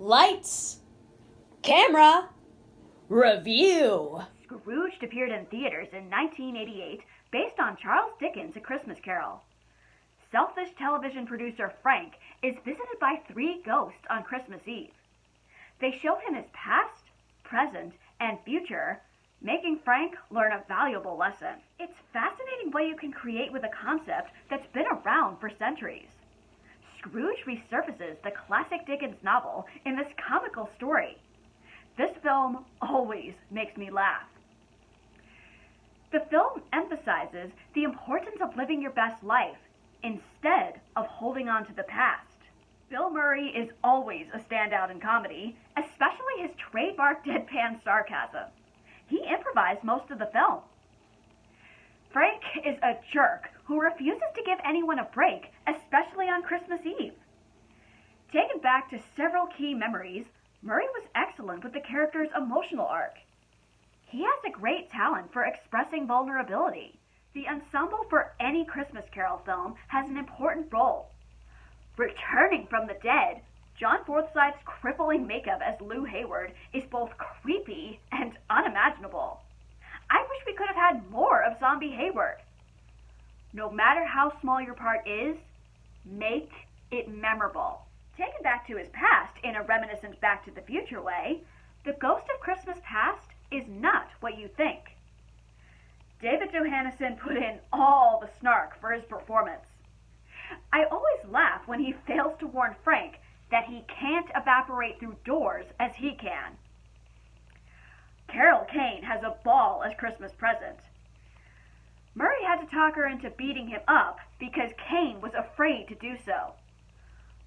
Lights, camera, review. Scrooged appeared in theaters in 1988 based on Charles Dickens' A Christmas Carol. Selfish television producer Frank is visited by three ghosts on Christmas Eve. They show him his past, present, and future, making Frank learn a valuable lesson. It's fascinating what you can create with a concept that's been around for centuries. Scrooge resurfaces the classic Dickens novel in this comical story. This film always makes me laugh. The film emphasizes the importance of living your best life instead of holding on to the past. Bill Murray is always a standout in comedy, especially his trademark deadpan sarcasm. He improvised most of the film. Frank is a jerk who refuses to give anyone a break, especially on Christmas Eve. Taken back to several key memories, Murray was excellent with the character's emotional arc. He has a great talent for expressing vulnerability. The ensemble for any Christmas Carol film has an important role. Returning from the dead, John Forsythe's crippling makeup as Lou Hayward is both creepy and unimaginable. I wish we could have had more of Zombie Hayward. No matter how small your part is, make it memorable. Taken back to his past in a reminiscent Back to the Future way, the Ghost of Christmas Past is not what you think. David Johannesson put in all the snark for his performance. I always laugh when he fails to warn Frank that he can't evaporate through doors as he can. Carol Kane has a ball as Christmas present. Murray had to talk her into beating him up because Kane was afraid to do so.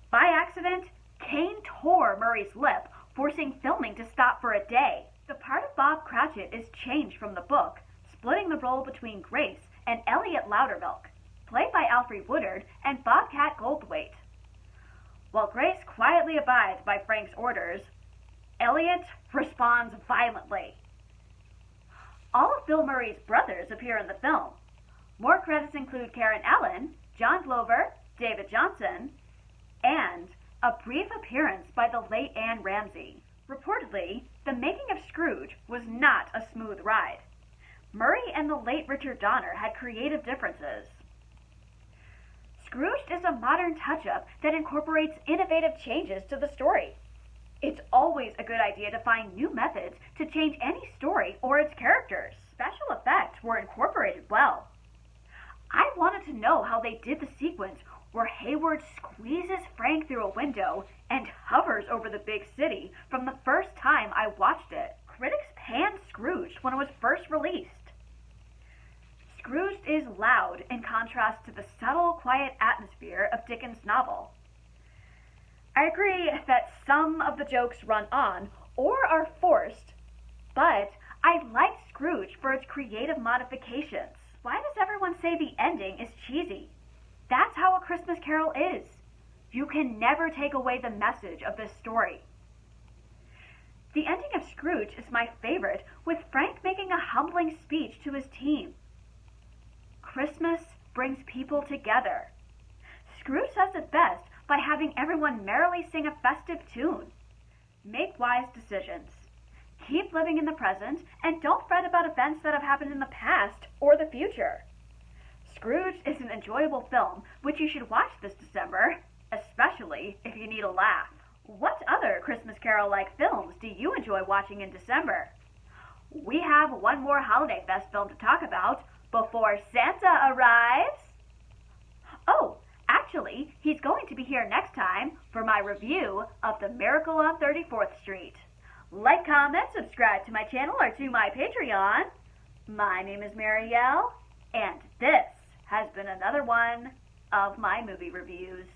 By accident, Kane tore Murray's lip, forcing filming to stop for a day. The part of Bob Cratchit is changed from the book, splitting the role between Grace and Elliot Loudermilk, played by Alfre Woodard and Bobcat Goldthwait. While Grace quietly abides by Frank's orders, Elliot responds violently. All of Bill Murray's brothers appear in the film. More credits include Karen Allen, John Glover, David Johnson, and a brief appearance by the late Anne Ramsey. Reportedly, the making of Scrooge was not a smooth ride. Murray and the late Richard Donner had creative differences. Scrooged is a modern touch-up that incorporates innovative changes to the story. It's always a good idea to find new methods to change any story or its characters. Special effects were incorporated well. I wanted to know how they did the sequence where Hayward squeezes Frank through a window and hovers over the big city from the first time I watched it. Critics panned Scrooged when it was first released. Scrooged is loud in contrast to the subtle, quiet atmosphere of Dickens' novel. I agree that some of the jokes run on or are forced, but I like Scrooge for its creative modifications. Why does everyone say the ending is cheesy? That's how A Christmas Carol is. You can never take away the message of this story. The ending of Scrooge is my favorite, with Frank making a humbling speech to his team. Christmas brings people together. Scrooge says it best by having everyone merrily sing a festive tune. Make wise decisions. Keep living in the present, and don't fret about events that have happened in the past or the future. Scrooge is an enjoyable film which you should watch this December, especially if you need a laugh. What other Christmas Carol-like films do you enjoy watching in December? We have one more Holiday Fest film to talk about before Santa arrives. Oh, actually, he's going to be here next time for my review of The Miracle on 34th Street. Like, comment, subscribe to my channel or to my Patreon. My name is Marielle, and this has been another one of my movie reviews.